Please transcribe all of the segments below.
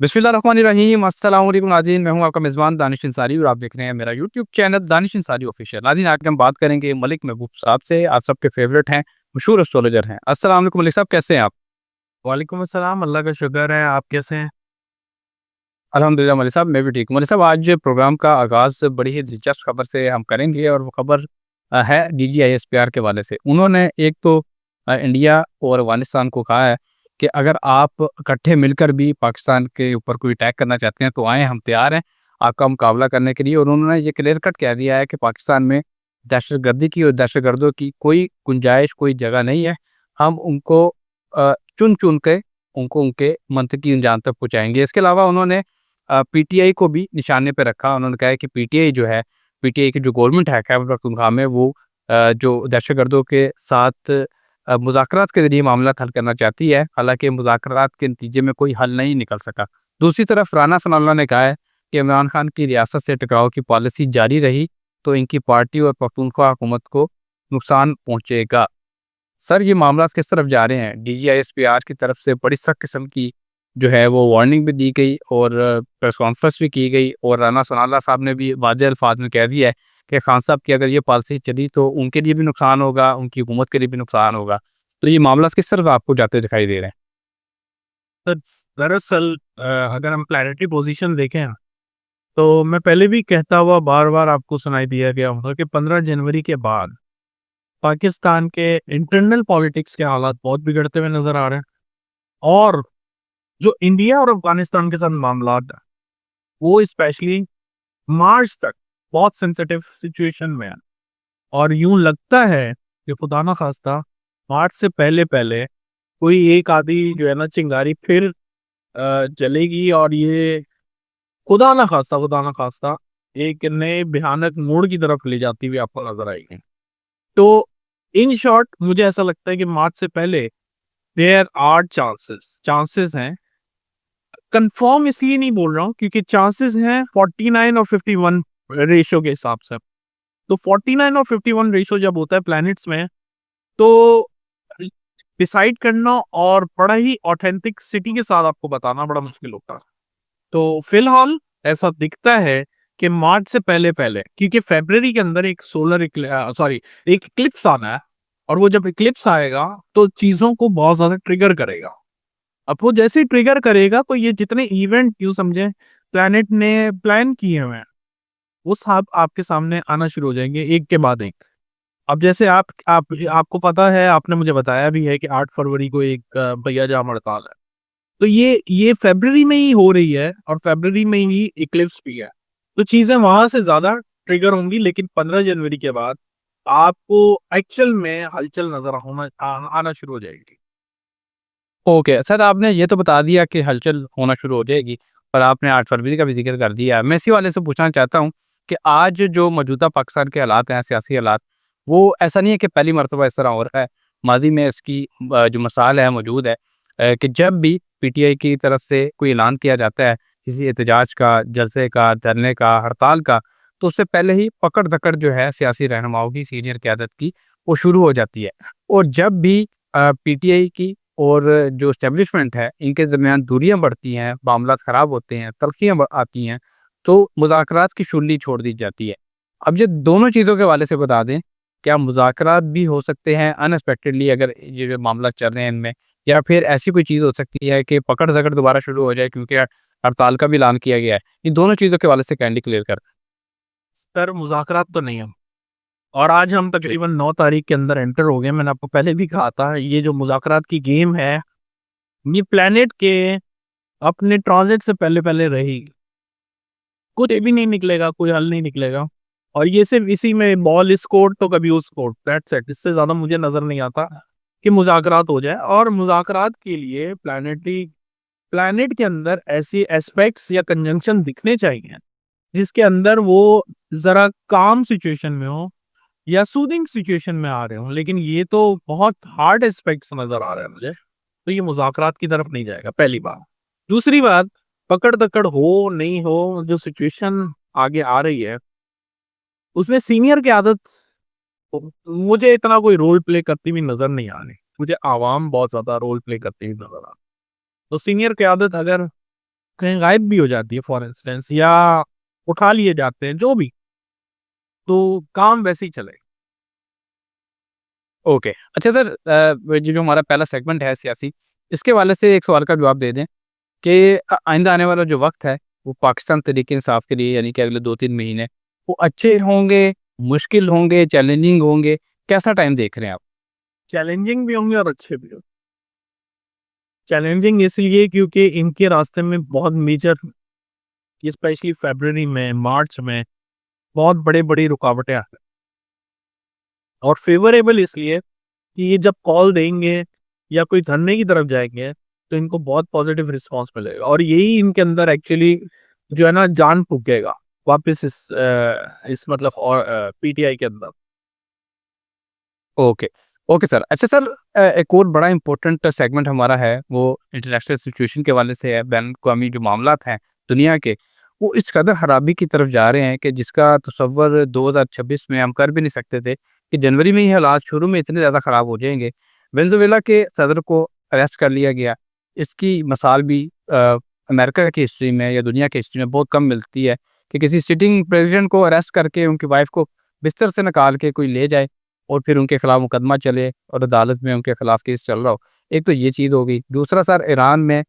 बिस्मिल्लाहिर्रहमानिर्रहीम अस्सलाम वालेकुम नाज़रीन, मैं हूं आपका मेज़बान दानिश अंसारी और आप देख रहे हैं मेरा YouTube channel Danish Ansari official. नाज़रीन, आज हम बात करेंगे मलिक महबूब साहब से। आप सबके फेवरेट हैं, मशहूर एस्ट्रोलॉजर हैं। अस्सलाम वालेकुम मलिक साहब, कैसे हैं आप? वालेकुम अस्सलाम, अल्लाह का शुक्र है, आप कैसे हैं? अल्हम्दुलिल्लाह मलिक साहब, मैं भी ठीक हूँ। मलिक साहब, आज प्रोग्राम का आगाज़ बड़ी ही दिलचस्प खबर से हम करेंगे और वो खबर है डीजीआईएसपीआर के हवाले से। उन्होंने एक तो इंडिया और अफ़गानिस्तान को कहा है कि अगर आप इकट्ठे मिलकर भी पाकिस्तान के ऊपर कोई अटैक करना चाहते हैं तो आएँ, हम तैयार हैं आपका मुकाबला करने के लिए। और उन्होंने ये क्लियर कट कह दिया है कि पाकिस्तान में दहशतगर्दी की और दहशतगर्दों की कोई गुंजाइश, कोई जगह नहीं है। हम उनको चुन-चुन के उनको उनके मंतकी अंजाम तक पहुँचाएँगे। इसके अलावा उन्होंने पीटीआई को भी निशाने पे रखा। उन्होंने कहा है कि पीटीआई जो है, पीटीआई की जो गवर्नमेंट है खैबर पख्तूनख्वा में, वो जो दहशतगर्दों के साथ मुज़ाकरात के ज़रिए मामलात हल करना चाहती है। हालाँकि मुज़ाकरात के नतीजे में कोई हल नहीं निकल सका। दूसरी तरफ राना सनाउल्लाह ने कहा है कि इमरान खान की रियासत से टकराव की पॉलिसी जारी रही तो इनकी पार्टी और पख्तूनख्वा हुकूमत को नुकसान पहुँचेगा। सर, ये मामला किस तरफ जा रहे हैं? डीजीआईएसपीआर की तरफ से बड़ी सख्त किस्म की जो है वो वार्निंग भी दी गई और प्रेस कॉन्फ्रेंस भी की गई और राना सनाउल्लाह साहब ने भी वाज़ेह अल्फाज में कह दिया है कि खान साहब की अगर ये पॉलिसी चली तो उनके लिए भी नुकसान होगा, उनकी हुकूमत के लिए भी नुकसान होगा। तो ये मामला किस तरफ आपको जाते दिखाई दे रहे हैं? तो दरअसल अगर हम प्लैनेटरी पोज़ीशन देखें ना, तो मैं पहले भी कहता हुआ बार-बार आपको सुनाई दिया गया होगा कि 15 जनवरी के बाद पाकिस्तान के इंटरनल पॉलिटिक्स के हालात बहुत बिगड़ते हुए नज़र आ रहे हैं और जो इंडिया और अफ़गानिस्तान के साथ मामलात हैं, वो स्पेशली मार्च तक बहुत सेंसिटिव सिचुएशन में है और यूँ लगता है कि खुदा ना ख़ास्ता मार्च से पहले-पहले कोई एक आधी जो है ना चिंगारी फिर जलेगी और ये खुदा ना खास्ता एक नए भयानक मोड़ की तरफ ले जाती हुई आपको नजर आएगी। तो इन शॉर्ट मुझे ऐसा लगता है कि मार्च से पहले देयर आर चांसेस चांसेस हैं। कंफर्म इसलिए नहीं बोल रहा हूँ क्योंकि चांसेस हैं 49 और 51 रेशियो के हिसाब से। तो 49 और 51 रेशियो जब होता है प्लैनेट्स में, तो डिसाइड करना और बड़ा ही ऑथेंटिसिटी के साथ आपको बताना बड़ा मुश्किल होता है। तो फिलहाल ऐसा दिखता है कि मार्च से पहले-पहले, क्योंकि फ़रवरी के अंदर एक एक इक्लिप्स आना है और वो जब इक्लिप्स आएगा तो चीज़ों को बहुत ज़्यादा ट्रिगर करेगा। अब वो जैसे ही ट्रिगर करेगा तो ये जितने इवेंट यूँ समझें प्लैनेट ने प्लान किए हुए हैं, वो सब आपके सामने आना शुरू हो जाएँगे एक के बाद एक। अब जैसे आपको पता है, आपने मुझे बताया भी है कि 8 फरवरी को एक भैया जाम हड़ताल है। तो ये फ़रवरी में ही हो रही है और फ़रवरी में ही इक्लिप्स भी है। तो चीज़ें वहाँ से ज़्यादा ट्रिगर होंगी, लेकिन 15 जनवरी के बाद आपको एक्चुअल में हलचल नज़र आना शुरू हो जाएगी। ओके, सर आपने ये तो बता दिया कि हलचल होना शुरू हो जाएगी और आपने 8 फरवरी का भी ज़िक्र कर दिया। मैं इसी वाले से पूछना चाहता हूँ कि आज जो मौजूदा पाकिस्तान के हालात हैं, सियासी हालात, वो ऐसा नहीं है कि पहली मर्तबा इस तरह हो रहा है। माज़ी में इसकी जो मिसाल है मौजूद है कि जब भी पीटीआई की तरफ से कोई ऐलान किया जाता है, किसी एहतजाज का, जलसे का, धरने का, हड़ताल का, तो उससे पहले ही पकड़-धकड़ जो है सियासी रहनुमाओं की, सीनियर क़यादत की, वो शुरू हो जाती है। और जब भी पीटीआई की और जो एस्टेब्लिशमेंट है, इनके दरमियान दूरियाँ बढ़ती हैं, मामलात ख़राब होते हैं, तल्ख़ियाँ ब आती हैं, तो मुज़ाकरात की शुल्ली छोड़ दी जाती है। अब ये दोनों चीज़ों के हवाले से बता दें, क्या मुज़ाकरात भी हो सकते हैं अनएक्सपेक्टेडली अगर ये जो मामला चल रहे हैं इनमें? या फिर ऐसी कोई चीज़ हो सकती है कि पकड़-धकड़ दोबारा शुरू हो जाए क्योंकि हड़ताल का भी ऐलान किया गया है? इन दोनों चीज़ों के हवाले से काइंडली क्लियर कर दें। सर, मुज़ाकरात तो नहीं है और आज हम तकरीबन 9 तारीख के अंदर एंटर हो गए। मैंने आपको पहले भी कहा था, ये जो मुज़ाकरात की गेम है, ये प्लैनेट के अपने ट्रांज़िट से पहले-पहले रहेगी। कुछ भी नहीं निकलेगा, कोई हल नहीं निकलेगा और ये सिर्फ़ इसी में बॉल इस कोर्ट तो कभी उस कोर्ट, दैट्स इट। इससे ज़्यादा मुझे नज़र नहीं आता कि मुज़ाकरात हो जाए और मुज़ाकरात के लिए प्लैनेट के अंदर ऐसी एस्पेक्ट्स या कंजंक्शन दिखने चाहिए, जिसके अंदर वो ज़रा काम सिचुएशन में हो या सूदिंग सिचुएशन में आ रहे हों। लेकिन ये तो बहुत हार्ड एस्पेक्ट्स नज़र आ रहे हैं मुझे, तो ये मुज़ाकरात की तरफ नहीं जाएगा, पहली बात। दूसरी बात, पकड़-दकड़ हो, नहीं हो, जो सिचुएशन आगे आ रही है, उसमें सीनियर क़यादत मुझे इतना कोई रोल प्ले करती हुई नज़र नहीं आ रही। मुझे आवाम बहुत ज़्यादा रोल प्ले करती हुई नज़र आ रही। तो सीनियर क़यादत अगर कहीं गायब भी हो जाती है फॉर इंस्टेंस, या उठा लिए जाते हैं, जो भी, तो काम वैसे ही चलेगा। ओके। अच्छा सर, ये जो हमारा पहला सेगमेंट है सियासी, इसके हवाले से एक सवाल का जवाब दे दें कि आइंदा आने वाला जो वक़्त है, वो पाकिस्तान तहरीक-ए-इंसाफ के लिए यानी कि अगले 2-3 महीने, वो अच्छे होंगे, मुश्किल होंगे, चैलेंजिंग होंगे? कैसा टाइम देख रहे हैं आप? चैलेंजिंग भी होंगे और अच्छे भी होंगे। चैलेंजिंग इसलिए क्योंकि इनके रास्ते में बहुत मेजर, स्पेशली फरवरी में, मार्च में बहुत बड़ी-बड़ी रुकावटें आ रही हैं। और फेवरेबल इसलिए कि ये जब कॉल देंगे या कोई धरने की तरफ जाएँगे, तो इनको बहुत पॉजिटिव रिस्पॉन्स मिलेगा और यही इनके अंदर एक्चुअली जो है ना जान फूँकेगा वापस इस मतलब और पीटीआई के अंदर। ओके। Okay sir. अच्छा सर, एक और बड़ा इम्पोर्टेंट सेगमेंट हमारा है, वो इंटरनेशनल सिचुएशन के हवाले से है। बैन-अवी जो मामलात हैं दुनिया के, वो इस कदर खराबी की तरफ जा रहे हैं कि जिसका तसव्वुर 2026 में हम कर भी नहीं सकते थे कि जनवरी में ही हालात शुरू में इतने ज़्यादा ख़राब हो जाएँगे। वेनेज़ुएला के सदर को अरेस्ट कर लिया गया। इसकी मिसाल भी अमेरिका की हिस्ट्री में या दुनिया की हिस्ट्री में बहुत कम मिलती है कि किसी सिटिंग प्रेज़िडेंट को अरेस्ट करके उनकी वाइफ़ को बिस्तर से निकाल के कोई ले जाए और फिर उनके खिलाफ मुकदमा चले और अदालत में उनके खिलाफ केस चल रहा हो। एक तो ये चीज़ हो गई। दूसरा सर, ईरान में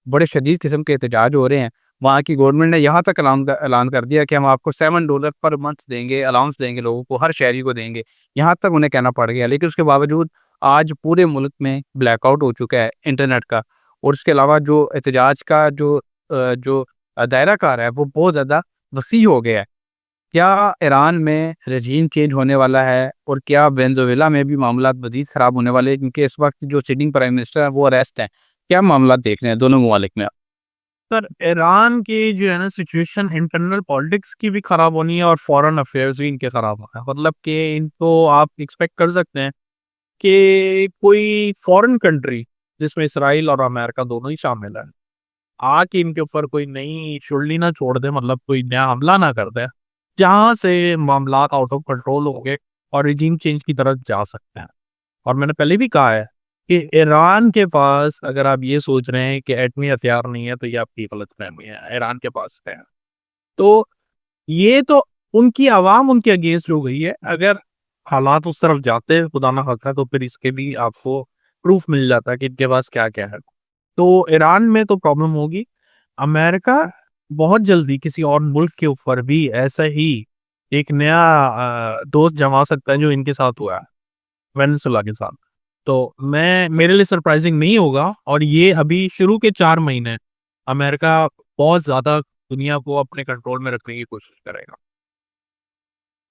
बड़े शदीद किस्म के एहतजाज हो रहे हैं। वहाँ की गवर्नमेंट ने यहाँ तक ऐलान कर दिया कि हम आपको $7 पर मंथ देंगे, अलाउंस देंगे लोगों को, हर शहरी को देंगे। यहाँ तक उन्हें कहना पड़ गया। लेकिन उसके बावजूद आज पूरे मुल्क में ब्लैकआउट हो चुका है इंटरनेट का, और इसके अलावा जो एहतजाज का दायरा कार है वो बहुत ज़्यादा वसी हो गया है। क्या ईरान में रजीम चेंज होने वाला है और क्या वेनेज़ुएला में भी मामलात मज़ीद ख़राब होने वाले हैं? क्योंकि इस वक़्त जो सिटिंग प्राइम मिनिस्टर हैं वो अरेस्ट हैं। क्या मामलात देख रहे हैं दोनों ममालिक में आप? सर, ईरान की जो है ना सिचुएशन, इंटरनल पॉलिटिक्स की भी खराब होनी है और फॉरेन अफेयर्स भी इनके खराब होना है। मतलब कि इनको आप एक्सपेक्ट कर सकते हैं कि कोई फॉरेन कंट्री जिसमें इसराइल और अमेरिका दोनों ही शामिल है, आके इनके ऊपर कोई नई चुड़ली ना छोड़ दे, मतलब कोई नया हमला ना कर दे, जहाँ से मामलात आउट ऑफ कंट्रोल हो गए और रिजीम चेंज की तरफ जा सकते हैं। और मैंने पहले भी कहा है कि ईरान के पास, अगर आप ये सोच रहे हैं कि एटमी हथियार नहीं है, तो ये आपकी गलतफहमी है, ईरान के पास है। तो ये तो उनकी आवाम उनके अगेंस्ट हो गई है। अगर हालात उस तरफ जाते हैं, खुदा ना खास्ता, तो फिर इसके भी आपको प्रूफ मिल जाता है कि इनके पास क्या-क्या है। तो ईरान में तो प्रॉब्लम होगी। अमेरिका बहुत जल्दी किसी और मुल्क के ऊपर भी ऐसा ही एक नया दोस्त जमा सकता है, जो इनके साथ हुआ है, वेनेज़ुएला के साथ। तो मैं मेरे लिए सरप्राइज़िंग नहीं होगा और ये अभी शुरू के 4 महीने अमेरिका बहुत ज़्यादा दुनिया को अपने कंट्रोल में रखने की कोशिश करेगा।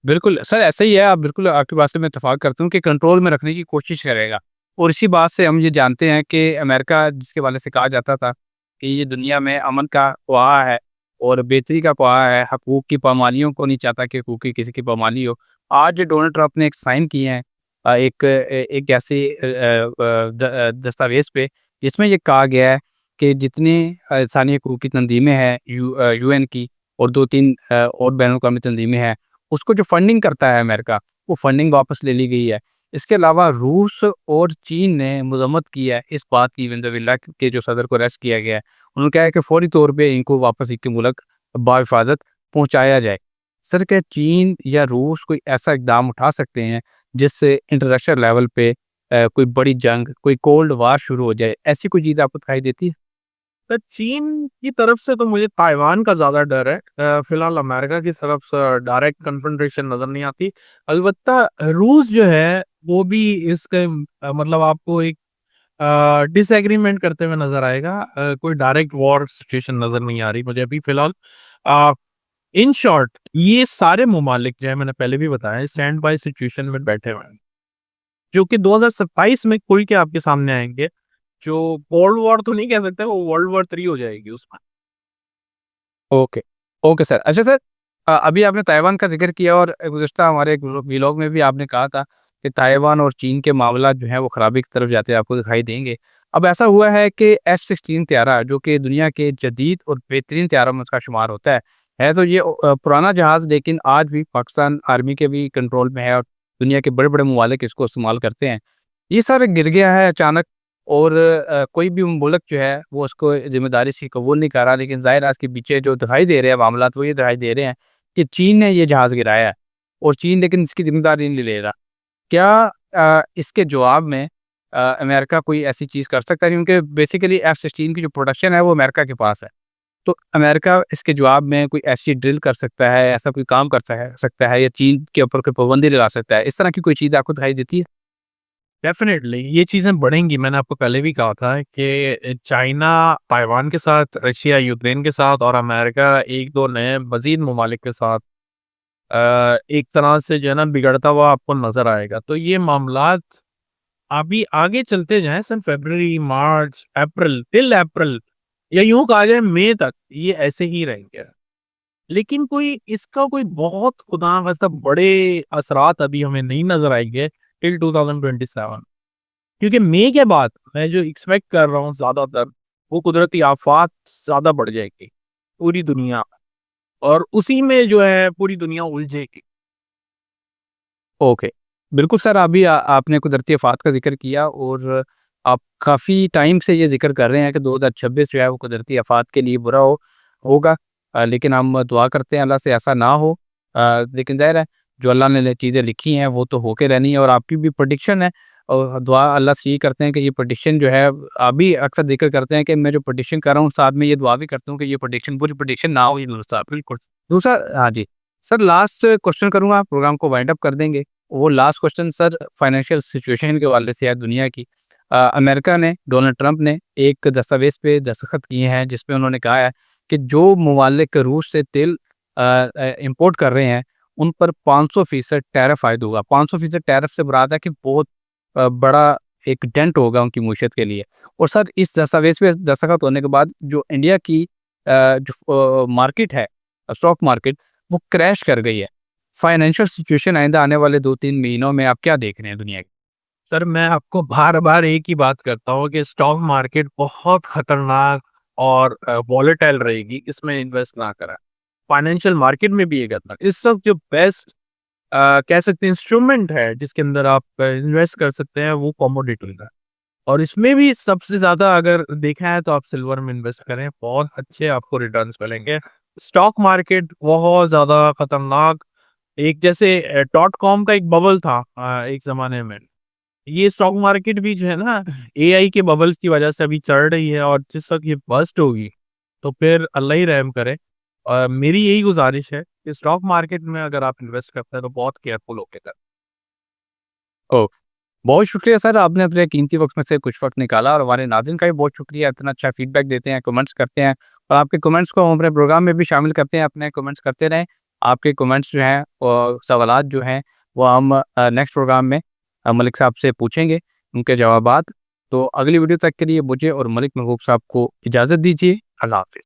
बिल्कुल, सर ऐसा ही है। आप बिल्कुल, आपकी बात से मैं इत्तेफ़ाक करता हूँ कि कंट्रोल में रखने की कोशिश करेगा। और इसी बात से हम ये जानते हैं कि अमेरिका, जिसके हवाले से कहा जाता था कि ये दुनिया में अमन का ख्वाह है और बेहतरी का ख्वाह है, हकूक़ की पामालियों को नहीं चाहता कि हकूक़ की किसी की पामाली हो। आज डोनाल्ड ट्रंप ने एक साइन किए हैं एक ऐसे दस्तावेज़ पे, जिसमें ये कहा गया है कि जितने इंसानी हकूक़ की तंज़ीमें हैं यूएन की, और 2-3 और बैनुल-अक़वामी तंज़ीमें हैं, उसको जो फंडिंग करता है अमेरिका, वो फंडिंग वापस ले ली गई है। इसके अलावा रूस और चीन ने मज़म्मत की है इस बात की, वेनेज़ुएला के जो सदर को अरेस्ट किया गया है। उन्होंने कहा है कि फ़ौरी तौर पे इनको वापस इनके मुल्क बाहिफ़ाज़त पहुँचाया जाए। सर, क्या चीन या रूस कोई ऐसा इक़दाम उठा सकते हैं जिससे इंटरनेशनल लेवल पे कोई बड़ी जंग, कोई कोल्ड वार शुरू हो जाए? ऐसी कोई चीज़ आपको दिखाई देती है? तो चीन की तरफ से तो मुझे ताइवान का ज़्यादा डर है। फिलहाल अमेरिका की तरफ से डायरेक्ट कन्फ्रंटेशन नज़र नहीं आती। अलबत्ता रूस जो है, वो भी इसके मतलब आपको एक डिसएग्रीमेंट करते हुए नज़र आएगा। कोई डायरेक्ट वॉर सिचुएशन नज़र नहीं आ रही मुझे अभी फिलहाल। अ, इन शॉर्ट, ये सारे ममालिक जो है, मैंने पहले भी बताया, स्टैंड बाय सिचुएशन में बैठे हुए हैं, जो कि 2027 में खुल के आपके सामने आएँगे। जो कोल्ड वॉर तो नहीं कह सकते, वो वर्ल्ड वॉर 3 हो जाएगी उसमें। ओके। Okay sir. अच्छा सर, अभी आपने ताइवान का ज़िक्र किया और गुज़िश्ता हमारे एक व्लॉग में भी आपने कहा था कि ताइवान और चीन के मामला जो हैं वो ख़राबी की तरफ जाते आपको दिखाई देंगे। अब ऐसा हुआ है कि F-16 तैयारा, जो कि दुनिया के जदीद और बेहतरीन तैयारों में उसका शुमार होता है तो ये पुराना जहाज़, लेकिन आज भी पाकिस्तान आर्मी के भी कंट्रोल में है और दुनिया के बड़े-बड़े ममालिक इसको इस्तेमाल करते हैं। ये सर गिर गया है अचानक और कोई भी मुल्क जो है वो उसको ज़िम्मेदारी इसकी कबूल नहीं कर रहा, लेकिन ज़ाहिर है इसके पीछे जो दिखाई दे रहे हैं मामलात वो ये दिखाई दे रहे हैं कि चीन ने ये जहाज़ गिराया है और चीन लेकिन इसकी ज़िम्मेदारी नहीं ले रहा। क्या इसके जवाब में अमेरिका कोई ऐसी चीज़ कर सकता है? क्योंकि बेसिकली F-16 की जो प्रोडक्शन है वो अमेरिका के पास है। तो अमेरिका इसके जवाब में कोई ऐसी ड्रिल कर सकता है, ऐसा कोई काम कर सकता है या चीन के ऊपर कोई पाबंदी लगा सकता है? इस तरह की कोई चीज़ आपको दिखाई देती है? डेफ़िनेटली ये चीज़ें बढ़ेंगी। मैंने आपको पहले भी कहा था कि चाइना ताइवान के साथ, रशिया यूक्रेन के साथ और अमेरिका 1-2 नए मज़ीद ममालिक के साथ एक तरह से जो है ना बिगड़ता हुआ आपको नज़र आएगा। तो ये मामलात अभी आगे चलते जाएँ सन फ़रवरी, मार्च, अप्रैल टिल अप्रैल या यूँ कहा जाए मई तक ये ऐसे ही रहेंगे। लेकिन कोई इसका कोई बहुत खुदावंद बड़े असरात अभी हमें नहीं नज़र आएँगे टिल 2027, क्योंकि मई के बाद मैं जो एक्सपेक्ट कर रहा हूँ ज़्यादातर वो कुदरती आफ़ात ज़्यादा बढ़ जाएगी पूरी दुनिया में, और उसी में जो है पूरी दुनिया उलझेगी। ओके। बिल्कुल सर, अभी आपने कुदरती आफ़ात का ज़िक्र किया और आप काफ़ी टाइम से ये ज़िक्र कर रहे हैं कि 2026 जो है वो कुदरती आफ़ात के लिए बुरा होगा। लेकिन हम दुआ करते हैं अल्लाह से ऐसा ना हो। लेकिन ज़ाहिर है जो अल्लाह ने चीज़ें लिखी हैं वो तो होके रहनी है और आपकी भी प्रेडिक्शन है और दुआ अल्लाह से यही करते हैं कि ये प्रेडिक्शन जो है आप भी अक्सर ज़िक्र करते हैं कि मैं जो प्रेडिक्शन कर रहा हूँ साथ में ये दुआ भी करता हूँ कि ये प्रेडिक्शन पूरी प्रेडिक्शन ना हो ही मेरे साथ। बिल्कुल। दूसरा हाँ जी। सर लास्ट क्वेश्चन करूँगा, प्रोग्राम को वाइंड अप कर देंगे। वो last question sir financial situation के हवाले से है दुनिया की। अमेरिका ने, डोनाल्ड ट्रंप ने एक दस्तावेज़ पे दस्तखत किए हैं जिसमें उन्होंने कहा है कि जो ममालिक रूस से तेल इंपोर्ट कर रहे हैं उन पर 500% टैरिफ आयद होगा। 500% टैरिफ से मुराद है कि बहुत बड़ा एक डेंट होगा उनकी मईशत के लिए। और सर इस दस्तावेज़ पे दस्तखत होने के बाद जो इंडिया की जो मार्केट है, स्टॉक मार्केट, वो क्रैश कर गई है। फाइनेंशियल सिचुएशन आइंदा आने वाले 2-3 महीनों में आप क्या देख रहे हैं दुनिया की? सर मैं आपको बार-बार एक ही बात करता हूँ कि स्टॉक मार्केट बहुत खतरनाक और वॉलेटाइल रहेगी, इसमें इन्वेस्ट ना करें। फाइनेंशियल मार्केट में भी ये करना। इस वक़्त जो बेस्ट कह सकते हैं इंस्ट्रूमेंट है जिसके अंदर आप इन्वेस्ट कर सकते हैं वो कमोडिटी है। और इसमें भी सबसे ज़्यादा अगर देखा है तो आप सिल्वर में इन्वेस्ट करें, बहुत अच्छे आपको रिटर्न्स मिलेंगे। स्टॉक मार्केट बहुत ज़्यादा खतरनाक, एक जैसे डॉट कॉम का एक बबल था एक ज़माने में। ये स्टॉक मार्केट भी जो है ना एआई के बबल्स की वजह से अभी चढ़ रही है, और जिस वक़्त ये बस्ट होगी तो फिर अल्लाह ही रहम करे। मेरी यही गुज़ारिश है कि स्टॉक मार्केट में अगर आप इन्वेस्ट करते हैं तो बहुत केयरफुल होके करें। ओह! बहुत शुक्रिया सर, आपने अपने कीमती वक़्त में से कुछ वक़्त निकाला और हमारे नाज़रीन का भी बहुत शुक्रिया, इतना अच्छा फीडबैक देते हैं, कमेंट्स करते हैं और आपके कमेंट्स को हम अपने प्रोग्राम में भी शामिल करते हैं, अपने कमेंट्स करते रहें। आपके कमेंट्स जो हैं सवालात जो हैं वो हम नेक्स्ट प्रोग्राम में मलिक साहब से पूछेंगे, उनके जवाबात। तो अगली वीडियो तक के लिए मुझे और मलिक महबूब साहब को इजाज़त दीजिए। अल्लाह हाफ़िज़।